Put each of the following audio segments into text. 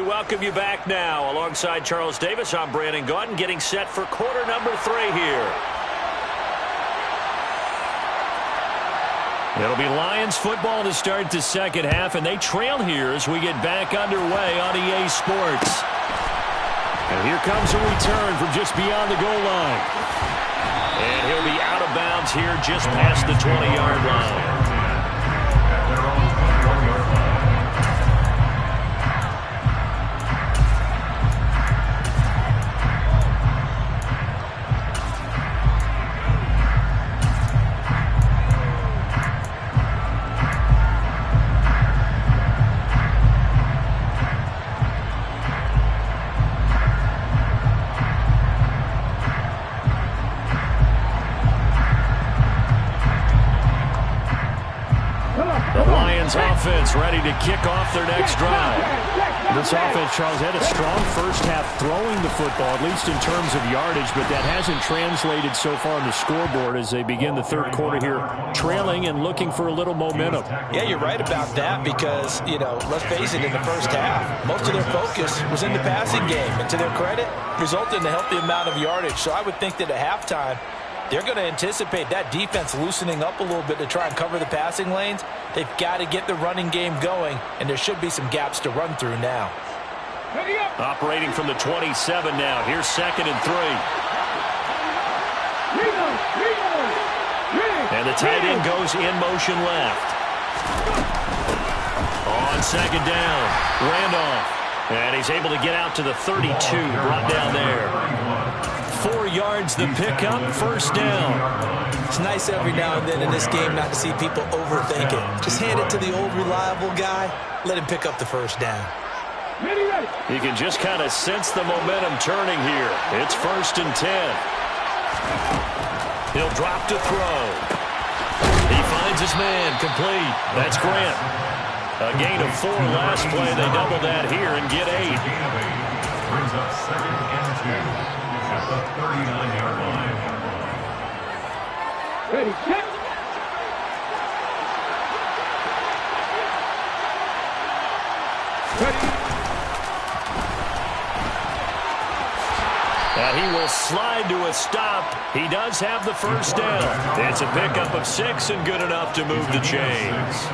we welcome you back now. Alongside Charles Davis, I'm Brandon Gaudin, getting set for quarter number 3 here. It'll be Lions football to start the second half, and they trail here as we get back underway on EA Sports. And here comes a return from just beyond the goal line. And he'll be out of bounds here just past the 20-yard line. Offense ready to kick off their next drive. This offense, Charles, had a strong first half throwing the football, at least in terms of yardage, but that hasn't translated so far on the scoreboard as they begin the third quarter here, trailing and looking for a little momentum. Yeah, you're right about that because, let's face it, in the first half, most of their focus was in the passing game, and to their credit, resulted in a healthy amount of yardage. So I would think that at halftime, they're going to anticipate that defense loosening up a little bit to try and cover the passing lanes. They've got to get the running game going, and there should be some gaps to run through now. Operating from the 27 now. Here's 2nd and 3. And the tight end goes in motion left. On 2nd down, Randolph. And he's able to get out to the 32, brought down there. 4 yards the pickup, 1st down. It's nice every now and then in this game not to see people overthink it. Just hand it to the old reliable guy, let him pick up the 1st down. You can just kind of sense the momentum turning here. It's 1st and 10. He'll drop to throw. He finds his man, complete. That's Grant. A gain of 4 last play. They double that here and get 8. Brings up 2nd and 2 at the 39-yard line. Ready, check. Ready. And he will slide to a stop. He does have the 1st down. It's a pickup of 6 and good enough to move the chains.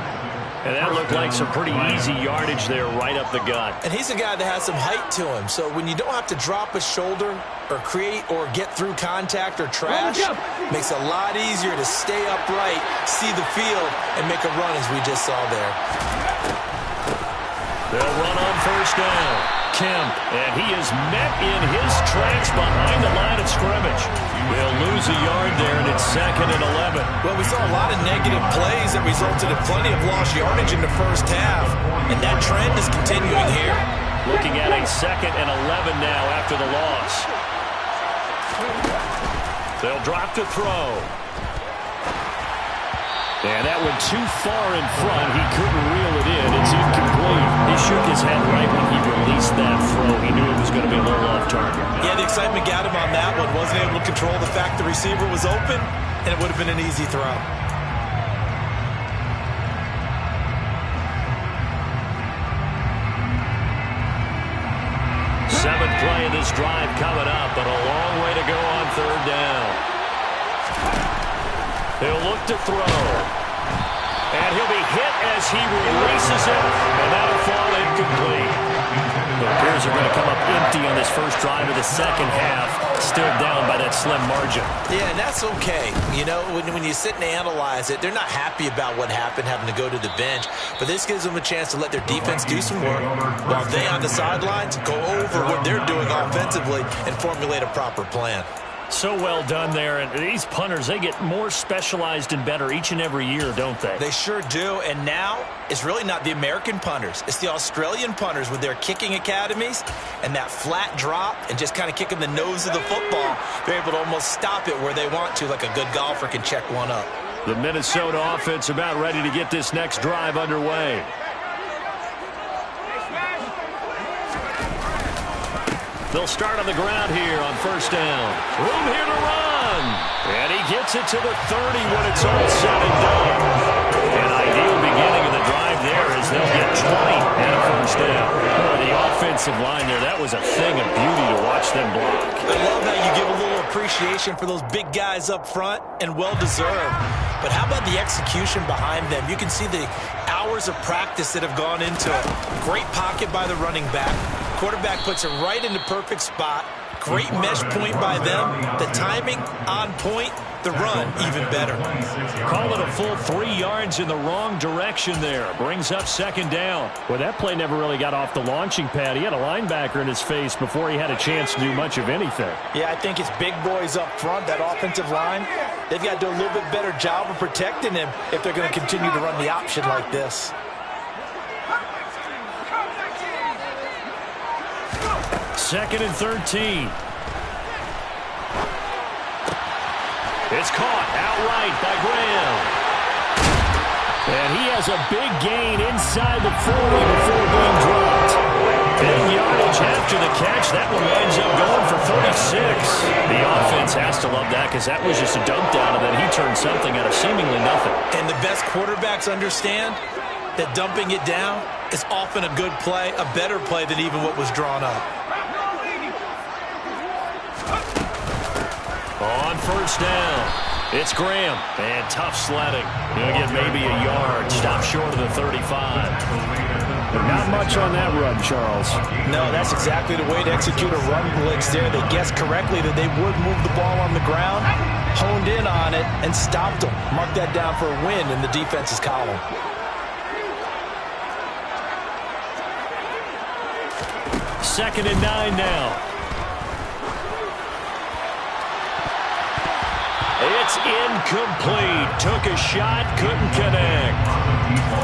And that looked like some pretty easy yardage there right up the gut. And he's a guy that has some height to him. So when you don't have to drop a shoulder or create or get through contact or trash, makes it a lot easier to stay upright, see the field, and make a run as we just saw there. They'll run on 1st down. Kemp, and he is met in his tracks behind the line of scrimmage. They'll lose a yard there, and it's 2nd and 11. Well, we saw a lot of negative plays that resulted in plenty of lost yardage in the first half, and that trend is continuing here. Looking at a 2nd and 11 now after the loss. They'll drop to throw. And that went too far in front. He couldn't reel it in. It's incomplete. He shook his head right when he released that throw. He knew it was going to be a little off target. Yeah, the excitement got him on that one. Wasn't able to control the fact the receiver was open, and it would have been an easy throw. Seventh play of this drive coming up, but a long way to go on 3rd down. He'll look to throw. And he'll be hit as he releases it, and that'll fall incomplete. It appears they're going to come up empty on this first drive of the second half, still down by that slim margin. Yeah, and that's okay. When you sit and analyze it, they're not happy about what happened, having to go to the bench. But this gives them a chance to let their defense do some work while they on the sidelines go over what they're doing offensively and formulate a proper plan. So well done there. And these punters, they get more specialized and better each and every year, don't they? They sure do. And now it's really not the American punters. It's the Australian punters with their kicking academies and that flat drop and just kind of kicking the nose of the football. They're able to almost stop it where they want to, like a good golfer can check one up. The Minnesota offense about ready to get this next drive underway. They'll start on the ground here on 1st down. Room here to run. And he gets it to the 30 when it's all said and done. An ideal beginning of the drive there as they'll get 20 and a 1st down. The offense offensive line there. That was a thing of beauty to watch them block. I love how you give a little appreciation for those big guys up front, and well-deserved. But how about the execution behind them? You can see the hours of practice that have gone into it. Great pocket by the running back. Quarterback puts it right in the perfect spot. Great mesh point by them. The timing on point. The run even better. Call it a full 3 yards in the wrong direction there. Brings up second down. Well, that play never really got off the launching pad. He had a linebacker in his face before he had a chance to do much of anything. Yeah, I think it's big boys up front, that offensive line. They've got to do a little bit better job of protecting him if they're going to continue to run the option like this. Second and 13. It's caught outright by Graham. And he has a big gain inside the 40 before being dropped. Big yardage after the catch. That one winds up going for 36. The offense has to love that because that was just a dump down, and then he turned something out of seemingly nothing. And the best quarterbacks understand that dumping it down is often a good play, a better play than even what was drawn up. On first down, it's Graham. And tough sledding. He'll get maybe a yard. Stop short of the 35. Not much on that run, Charles. No, that's exactly the way to execute a run blitz there. They guessed correctly that they would move the ball on the ground, honed in on it, and stopped them. Mark that down for a win in the defense's column. Second and 9 now. It's incomplete. Took a shot, couldn't connect.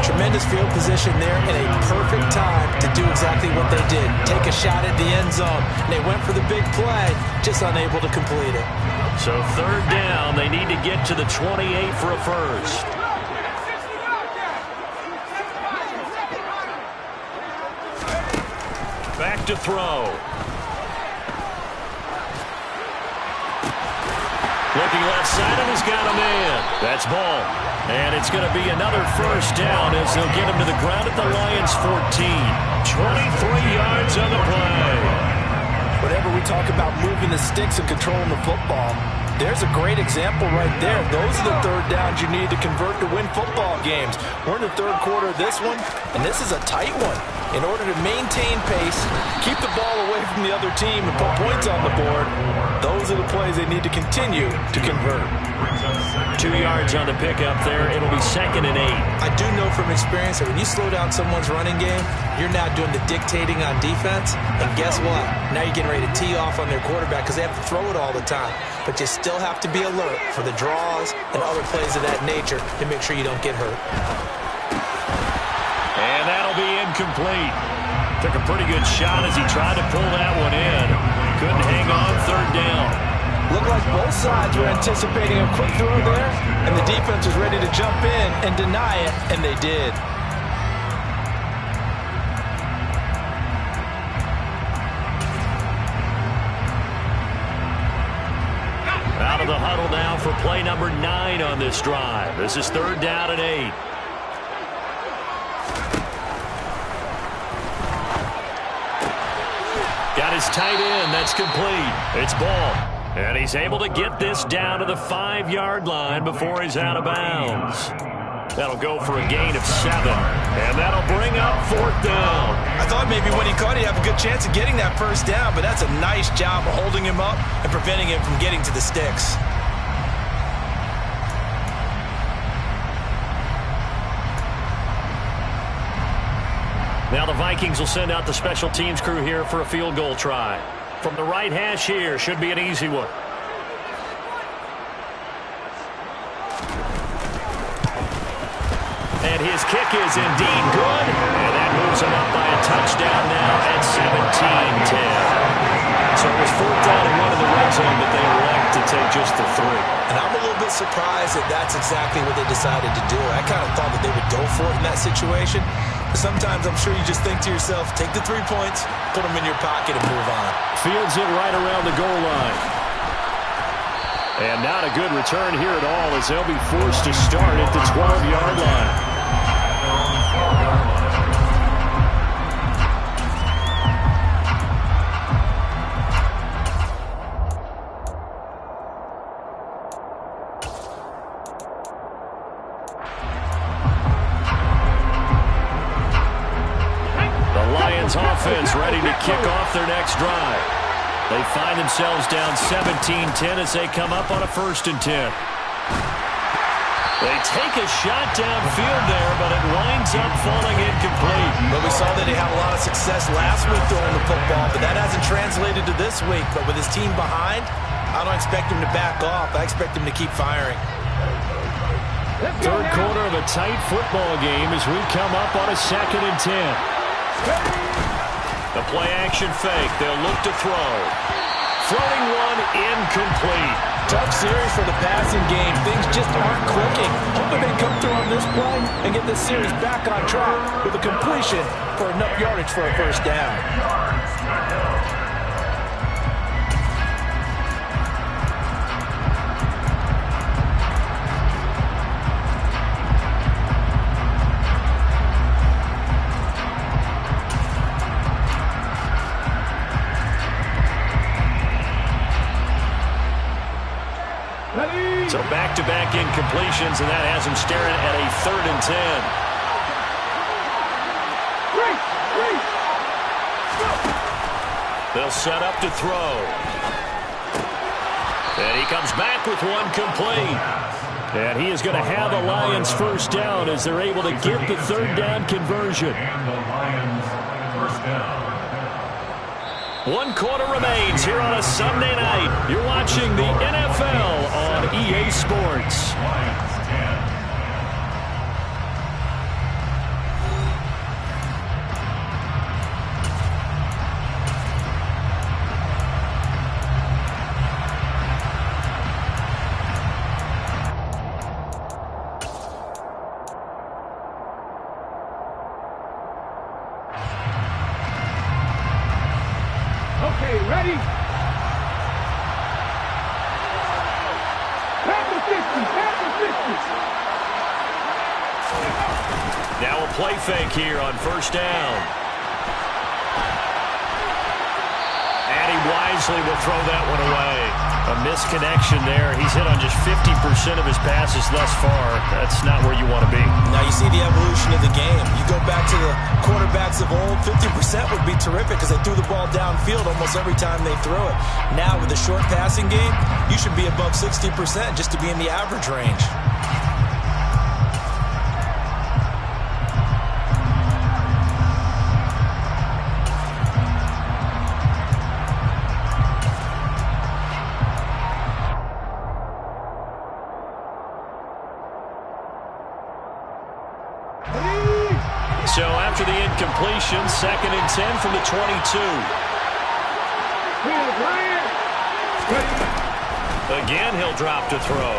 Tremendous field position there and a perfect time to do exactly what they did. Take a shot at the end zone. They went for the big play, just unable to complete it. So third down, they need to get to the 28 for a first. Back to throw. Looking left side, and he's got a man. That's ball. And it's going to be another first down as they'll get him to the ground at the Lions' 14. 23 yards on the play. Whenever we talk about moving the sticks and controlling the football, there's a great example right there. Those are the third downs you need to convert to win football games. We're in the third quarter of this one, and this is a tight one. In order to maintain pace, keep the ball away from the other team, and put points on the board, those are the plays they need to continue to convert. 2 yards on the pickup there. It'll be second and 8. I do know from experience that when you slow down someone's running game, you're now doing the dictating on defense. And guess what? Now you're getting ready to tee off on their quarterback because they have to throw it all the time. But you still have to be alert for the draws and other plays of that nature to make sure you don't get hurt. And that'll be incomplete. Took a pretty good shot as he tried to pull that one in. Couldn't hang on third down. Looked like both sides were anticipating a quick throw there, and the defense was ready to jump in and deny it, and they did. Out of the huddle now for play number 9 on this drive. This is third down and 8. Got his tight end. That's complete. It's ball. And he's able to get this down to the 5-yard line before he's out of bounds. That'll go for a gain of 7. And that'll bring up fourth down. I thought maybe when he caught it, he'd have a good chance of getting that first down, but that's a nice job of holding him up and preventing him from getting to the sticks. Now the Vikings will send out the special teams crew here for a field goal try. From the right hash here, should be an easy one. And his kick is indeed good. And that moves him up by a touchdown now at 17-10. So it was fourth down and 1 in the red zone, but they elect to take just the 3. And I'm a little bit surprised that that's exactly what they decided to do. I kind of thought that they would go for it in that situation. Sometimes I'm sure you just think to yourself, take the 3 points, put them in your pocket, and move on. Fields it right around the goal line. And not a good return here at all as they'll be forced to start at the 12-yard line. kick off their next drive. They find themselves down 17-10 as they come up on a 1st and 10. They take a shot downfield there, but it winds up falling incomplete. But we saw that he had a lot of success last week throwing the football, but that hasn't translated to this week. But with his team behind, I don't expect him to back off. I expect him to keep firing. Third quarter of a tight football game as we come up on a 2nd and 10. The play action fake. They'll look to throw. Throwing one incomplete. Tough series for the passing game. Things just aren't clicking. Hoping they come through on this play and get this series back on track with a completion for enough yardage for a 1st down. So back-to-back incompletions, and that has him staring at a 3rd and 10. They'll set up to throw. And he comes back with one complete. And he is going to have a Lions 1st down as they're able to get the 3rd down conversion. And the Lions 1st down. 1 quarter remains here on a Sunday night. You're watching the NFL on EA Sports. Lions 10. Okay, ready? Pass the 50. Now a play fake here on 1st down. And he wisely will throw that one away. A misconnection there. He's hit on just 50% of his passes thus far. That's not where you want to be. Now you see the evolution of the game. You go back to the quarterbacks of old, 50% would be terrific because they threw the ball downfield almost every time they threw it. Now with the short passing game, you should be above 60% just to be in the average range. So after the incompletion, 2nd and 10 from the 22. Again, he'll drop to throw.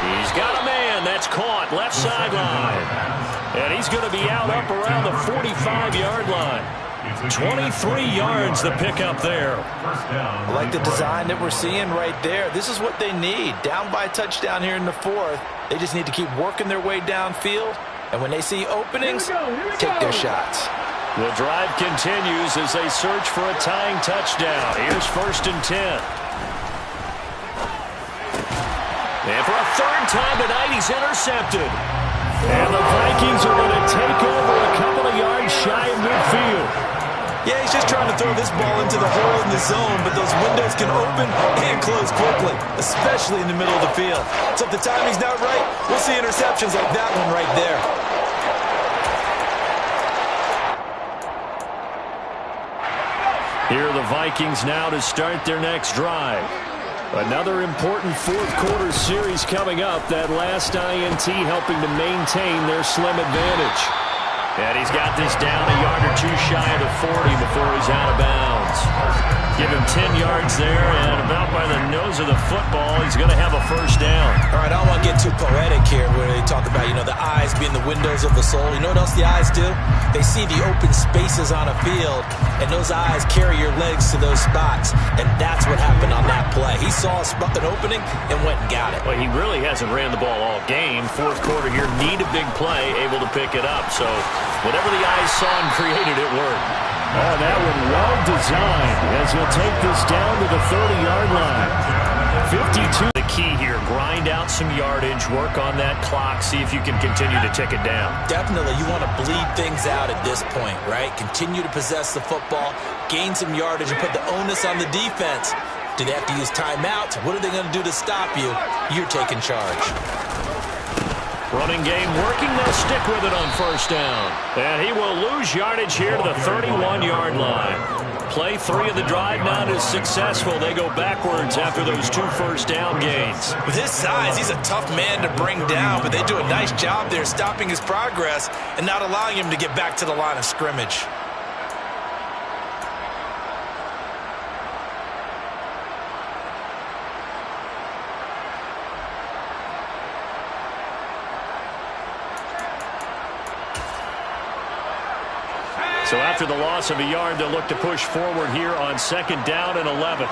He's got a man. That's caught. Left sideline. And he's going to be out up around the 45-yard line. 23 yards the pickup there. I like the design that we're seeing right there. This is what they need. Down by a touchdown here in the 4th. They just need to keep working their way downfield. And when they see openings, take their shots. The drive continues as they search for a tying touchdown. Here's 1st and 10. And for a 3rd time tonight, he's intercepted. And the Vikings are going to take over a couple of yards shy of midfield. Yeah, he's just trying to throw this ball into the hole in the zone, but those windows can open and close quickly, especially in the middle of the field. So if the timing's not right, we'll see interceptions like that one right there. Here are the Vikings now to start their next drive. Another important 4th quarter series coming up. That last INT helping to maintain their slim advantage. And he's got this down a yard or two shy of the 40 before he's out of bounds. Give him 10 yards there, and about by the nose of the football, he's going to have a 1st down. All right, I don't want to get too poetic here where they talk about, the eyes being the windows of the soul. You know what else the eyes do? They see the open spaces on a field, and those eyes carry your legs to those spots, and that's what happened on that play. He saw an opening and went and got it. Well, he really hasn't ran the ball all game. 4th quarter here, need a big play, able to pick it up. So whatever the eyes saw and created, it worked. Oh, that one well designed as he'll take this down to the 30-yard line. 52. The key here. Grind out some yardage, work on that clock, see if you can continue to tick it down. Definitely, you want to bleed things out at this point, right? Continue to possess the football, gain some yardage, and put the onus on the defense. Do they have to use timeouts? What are they going to do to stop you? You're taking charge. Running game working. They'll stick with it on first down. And he will lose yardage here to the 31-yard line. Play 3 of the drive not as successful. They go backwards after those 2 first down gains. With his size, he's a tough man to bring down, but they do a nice job there stopping his progress and not allowing him to get back to the line of scrimmage. So after the loss of a yard, they'll look to push forward here on second down and 11.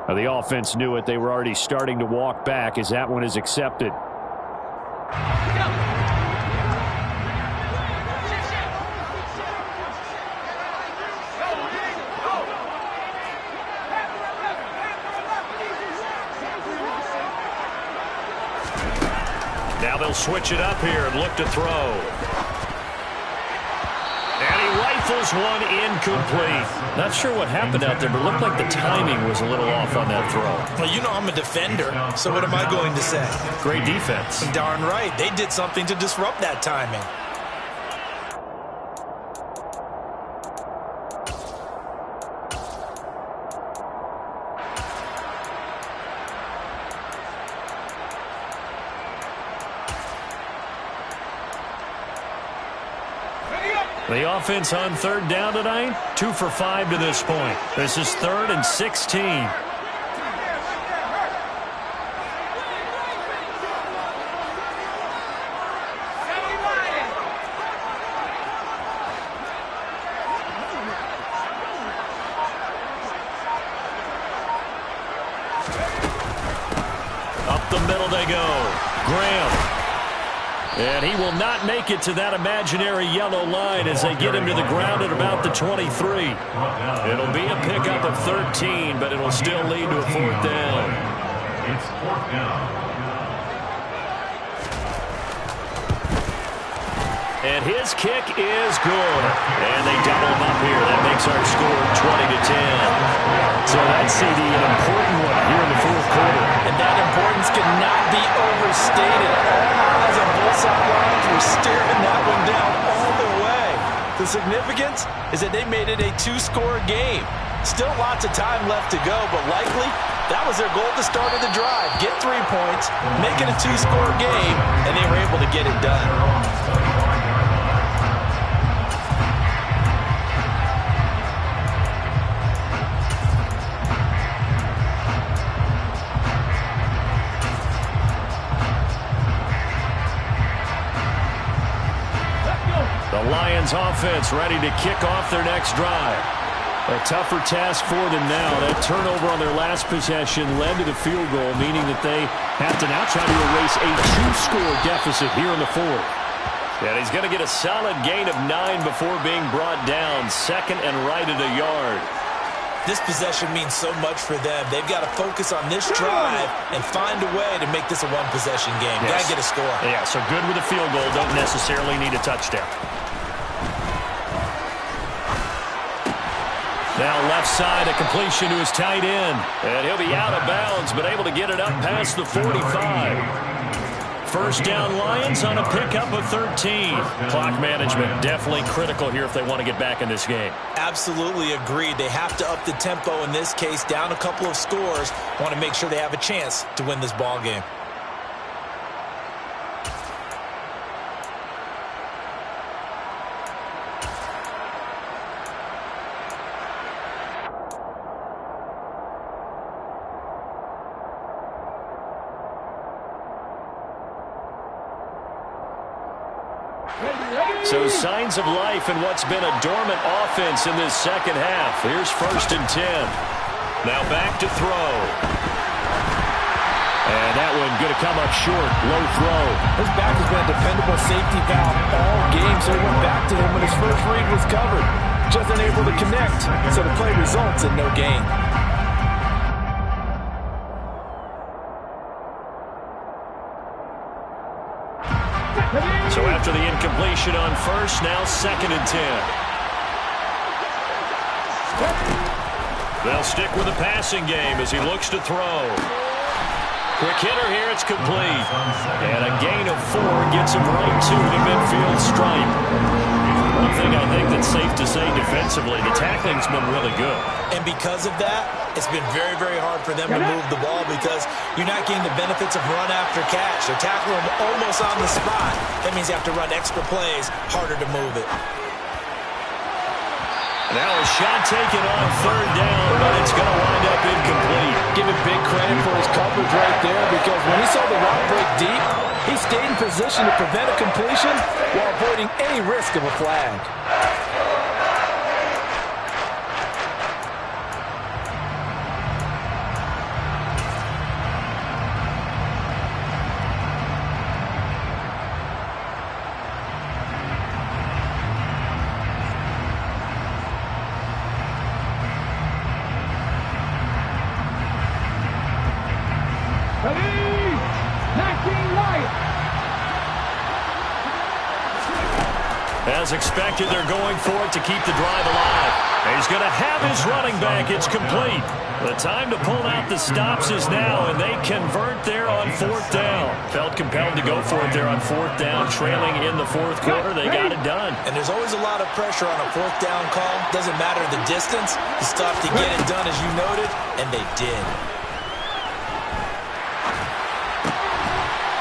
Now the offense knew it. They were already starting to walk back as that one is accepted. Now they'll switch it up here and look to throw. And he rifles one incomplete. Not sure what happened out there, but it looked like the timing was a little off on that throw. Well, you know I'm a defender, so what am I going to say? Great defense. Darn right. They did something to disrupt that timing. The offense on third down tonight, 2 for 5 to this point. This is 3rd and 16. Up the middle they go. Graham. And he will not make it to that imaginary yellow line as they get him to the ground at about the 23. It'll be a pickup of 13, but it'll still lead to a 4th down. It's 4th down. And his kick is good. And they double him up here. That makes our score 20-10. So that's CD, an important one here in the 4th quarter. And that importance cannot be overstated. All eyes on both sidelines were staring that one down all the way. The significance is that they made it a 2-score game. Still lots of time left to go, but likely that was their goal at the start of the drive. Get 3 points, make it a 2-score game, and they were able to get it done. The Lions offense ready to kick off their next drive. A tougher task for them now. That turnover on their last possession led to the field goal, meaning that they have to now try to erase a 2-score deficit here in the 4th. And he's going to get a solid gain of 9 before being brought down. 2nd and right at a yard. This possession means so much for them. They've got to focus on this drive and find a way to make this a 1-possession game. Yes. Got to get a score. Yeah, so good with a field goal. Don't necessarily need a touchdown. Now left side, a completion to his tight end. And he'll be out of bounds, but able to get it up past the 45. First down Lions on a pickup of 13. Clock management definitely critical here if they want to get back in this game. Absolutely agreed. They have to up the tempo in this case, down a couple of scores. Want to make sure they have a chance to win this ball game. So signs of life in what's been a dormant offense in this second half. Here's 1st and 10. Now back to throw. And that one going to come up short. Low throw. His back has been a dependable safety valve all game, so he went back to him when his first read was covered. Just unable to connect, so the play results in no gain. So after the incompletion on first, now 2nd and 10. They'll stick with the passing game as he looks to throw. Quick hitter here, it's complete. And a gain of 4 gets him right to the midfield stripe. One thing I think that's safe to say defensively, the tackling's been really good. And because of that, it's been very, very hard for them to move the ball because you're not getting the benefits of run after catch. They're tackling them almost on the spot. That means you have to run extra plays, harder to move it. Now a shot taken on 3rd down, but it's going to wind up incomplete. Give him big credit for his coverage right there because when he saw the route break deep, he stayed in position to prevent a completion while avoiding any risk of a flag. As expected, they're going for it to keep the drive alive. He's going to have his running back. It's complete. The time to pull out the stops is now, and they convert there on 4th down. Felt compelled to go for it there on 4th down, trailing in the 4th quarter. They got it done. And there's always a lot of pressure on a 4th down call. Doesn't matter the distance. You stop to get it done, as you noted, and they did.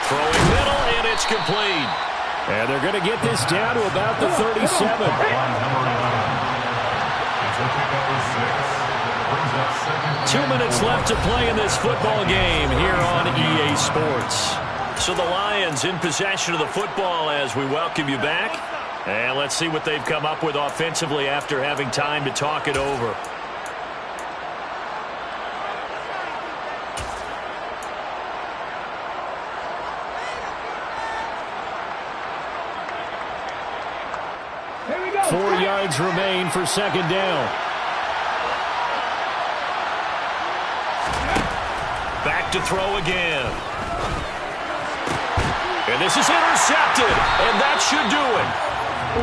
Throwing middle, and it's complete. And they're going to get this down to about the 37. Two minutes left to play in this football game here on EA Sports. So the Lions in possession of the football as we welcome you back. And let's see what they've come up with offensively after having time to talk it over. Here we go. 4 yards remain for 2nd down. Back to throw again. And this is intercepted, and that should do it.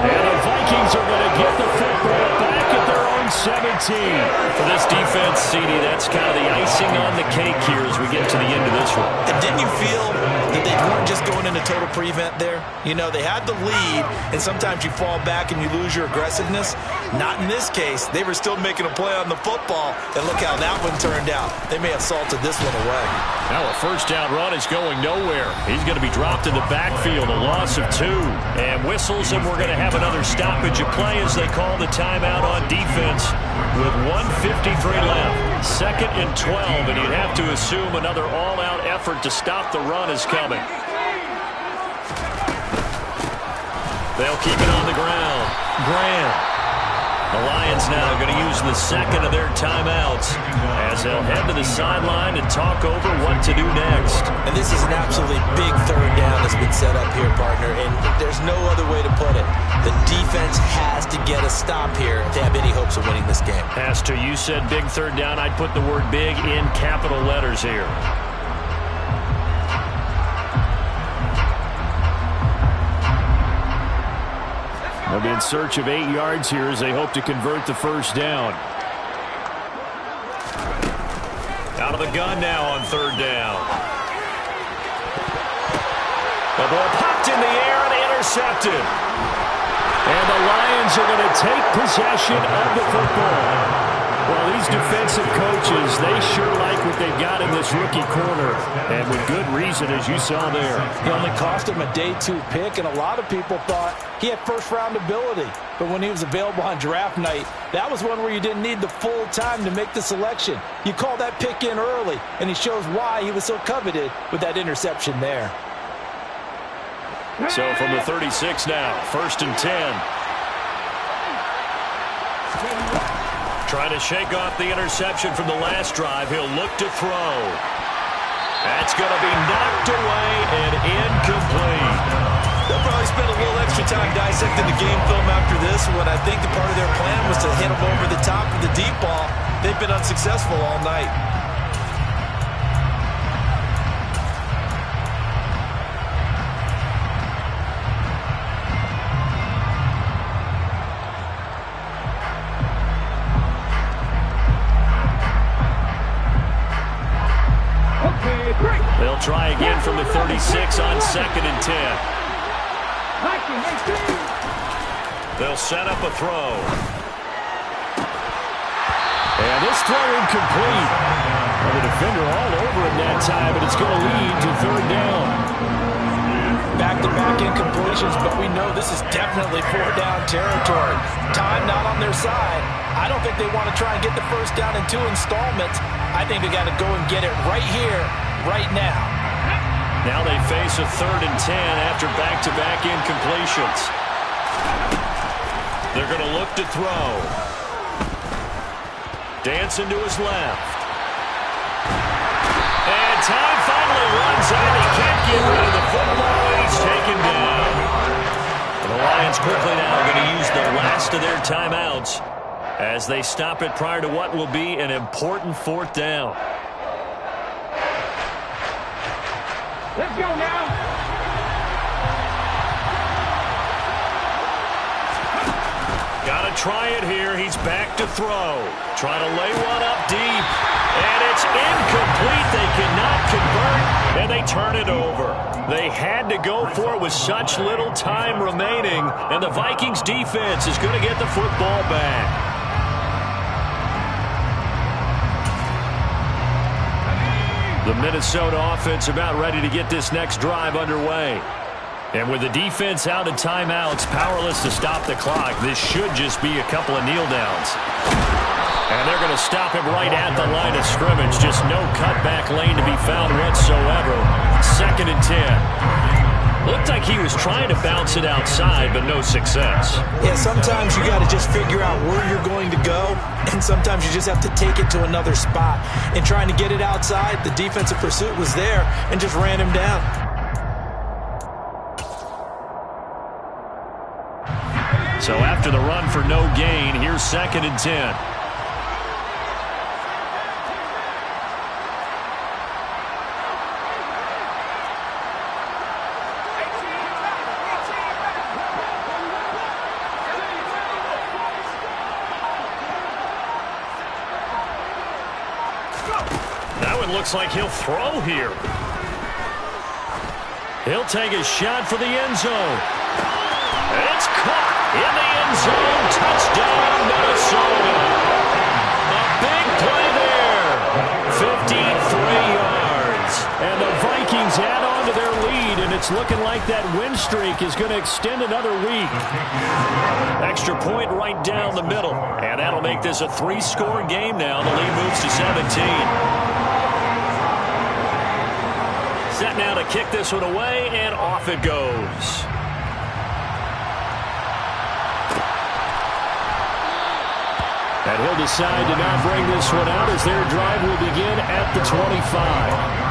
And the Vikings are going to get the football back at their own 17. For this defense, CD, that's kind of the icing on the cake here as we get to the end of this one. And didn't you feel that they weren't just going into total prevent there? You know, they had the lead, and sometimes you fall back and you lose your aggressiveness. Not in this case. They were still making a play on the football, and look how that one turned out. They may have salted this one away. Now a 1st down run is going nowhere. He's going to be dropped in the backfield, a loss of 2. And whistles, and we're going to have another stoppage of play as they call the timeout on defense with 1:53 left. 2nd and 12, and you'd have to assume another all-out effort to stop the run is coming. They'll keep it on the ground. Grant. The Lions now going to use the 2nd of their timeouts as they'll head to the sideline and talk over what to do next. And this is an absolutely big 3rd down that's been set up here, partner, and there's no other way to put it. The defense has to get a stop here if they have any hopes of winning this game. Pastor, you said big 3rd down. I'd put the word big in capital letters here. They'll be in search of 8 yards here as they hope to convert the 1st down. Out of the gun now on 3rd down. The ball popped in the air and intercepted. And the Lions are going to take possession of the football. Well, these defensive coaches, they sure like what they've got in this rookie corner. And with good reason, as you saw there. He only cost him a day 2 pick, and a lot of people thought he had 1st-round ability. But when he was available on draft night, that was one where you didn't need the full time to make the selection. You call that pick in early, and he shows why he was so coveted with that interception there. So from the 36 now, 1st and 10. Trying to shake off the interception from the last drive. He'll look to throw. That's going to be knocked away and incomplete. They'll probably spend a little extra time dissecting the game film after this one. I think the part of their plan was to hit them over the top of the deep ball. They've been unsuccessful all night. They'll try again from the 36 on 2nd and 10. They'll set up a throw. And this throw incomplete. Well, the defender all over him that time, but it's going to lead to 3rd down. Back-to-back incompletions, but we know this is definitely 4th-down territory. Time not on their side. I don't think they want to try and get the 1st down in 2 installments. I think they got to go and get it right here, right now. Now they face a 3rd and 10 after back-to-back incompletions. They're going to look to throw. Dancing to his left. And time finally runs out. He can't get rid of the football. He's taken down. The Lions quickly now going to use the last of their timeouts as they stop it prior to what will be an important 4th down. Let's go now. Got to try it here. He's back to throw. Trying to lay one up deep. And it's incomplete. They cannot convert, and they turn it over. They had to go for it with such little time remaining, and the Vikings defense is going to get the football back. The Minnesota offense about ready to get this next drive underway. And with the defense out of timeouts, powerless to stop the clock, this should just be a couple of kneel downs. And they're going to stop him right at the line of scrimmage. Just no cutback lane to be found whatsoever. 2nd and 10. Looked like he was trying to bounce it outside, but no success. Yeah, sometimes you got to just figure out where you're going to go, and sometimes you just have to take it to another spot. And trying to get it outside, the defensive pursuit was there and just ran him down. So after the run for no gain, here's 2nd and 10. Looks like he'll throw here. He'll take a shot for the end zone. It's caught in the end zone. Touchdown, Minnesota. A big play there. 53 yards. And the Vikings add on to their lead, and it's looking like that win streak is going to extend another week. Extra point right down the middle. And that'll make this a 3-score game now. The lead moves to 17. Set now to kick this one away, and off it goes. And he'll decide to not bring this one out as their drive will begin at the 25.